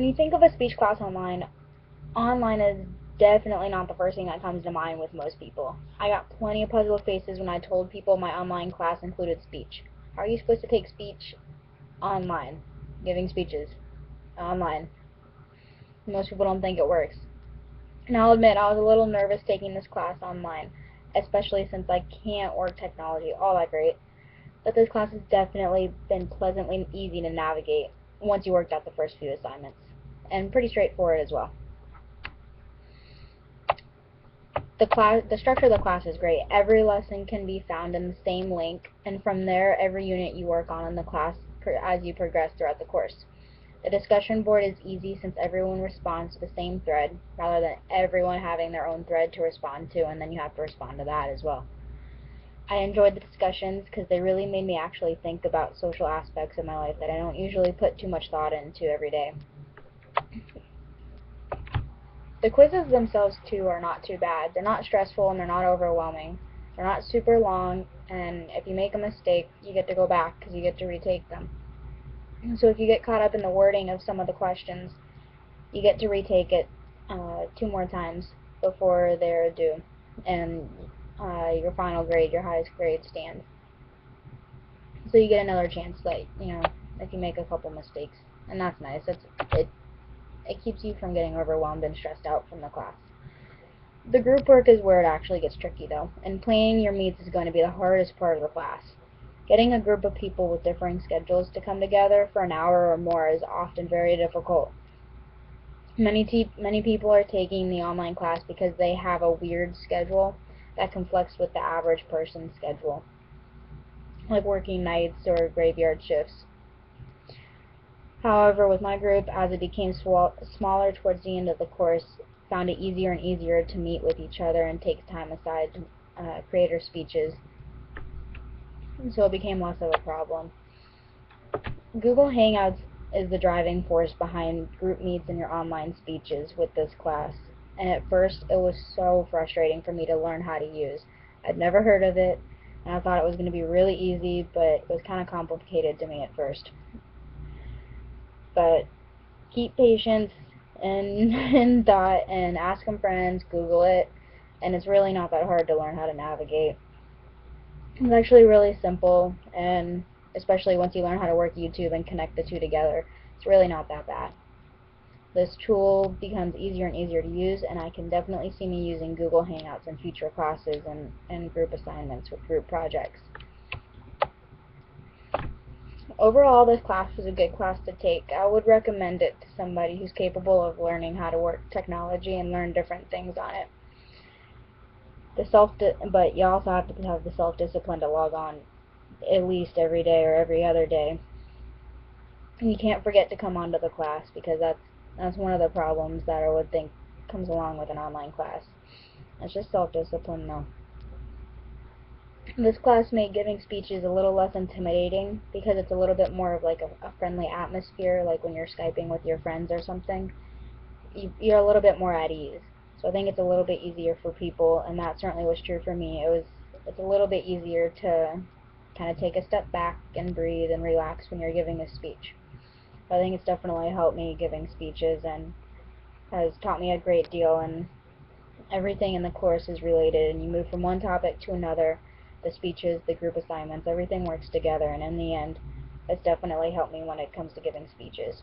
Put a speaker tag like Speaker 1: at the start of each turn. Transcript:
Speaker 1: When you think of a speech class online, online is definitely not the first thing that comes to mind with most people. I got plenty of puzzled faces when I told people my online class included speech. How are you supposed to take speech online? Giving speeches online. Most people don't think it works. And I'll admit, I was a little nervous taking this class online, especially since I can't work technology all that great. But this class has definitely been pleasantly easy to navigate once you worked out the first few assignments, and pretty straightforward as well. The structure of the class is great. Every lesson can be found in the same link, and from there, every unit you work on in the class as you progress throughout the course. The discussion board is easy since everyone responds to the same thread, rather than everyone having their own thread to respond to, and then you have to respond to that as well. I enjoyed the discussions because they really made me actually think about social aspects of my life that I don't usually put too much thought into every day. The quizzes themselves, too, are not too bad. They're not stressful and they're not overwhelming. They're not super long, and if you make a mistake, you get to go back because you get to retake them. So if you get caught up in the wording of some of the questions, you get to retake it 2 more times before they're due, and your final grade, your highest grade, stands. So you get another chance that, if you make a couple mistakes, and that's nice. It keeps you from getting overwhelmed and stressed out from the class. The group work is where it actually gets tricky, though, and planning your meets is going to be the hardest part of the class. Getting a group of people with differing schedules to come together for an hour or more is often very difficult. Many people are taking the online class because they have a weird schedule that conflicts with the average person's schedule, like working nights or graveyard shifts. However, with my group, as it became smaller towards the end of the course, found it easier and easier to meet with each other and take time aside to create our speeches, so it became less of a problem. Google Hangouts is the driving force behind group meets and your online speeches with this class, and at first it was so frustrating for me to learn how to use. I'd never heard of it, and I thought it was going to be really easy, but it was kind of complicated to me at first. But keep patience and thought, and ask some friends, Google it, and it's really not that hard to learn how to navigate. It's actually really simple, and especially once you learn how to work YouTube and connect the two together, it's really not that bad. This tool becomes easier and easier to use, and I can definitely see me using Google Hangouts in future classes and group assignments with group projects. Overall, this class was a good class to take. I would recommend it to somebody who's capable of learning how to work technology and learn different things on it. But you also have to have the self-discipline to log on at least every day or every other day. And you can't forget to come onto the class, because that's one of the problems that I would think comes along with an online class. It's just self-discipline, though. This class made giving speeches a little less intimidating because it's a little bit more of like a friendly atmosphere, like when you're Skyping with your friends or something. You're a little bit more at ease. So I think it's a little bit easier for people, and that certainly was true for me. It's a little bit easier to kind of take a step back and breathe and relax when you're giving a speech. I think it's definitely helped me giving speeches and has taught me a great deal, and everything in the course is related, and you move from one topic to another. The speeches, the group assignments, everything works together, and in the end, it's definitely helped me when it comes to giving speeches.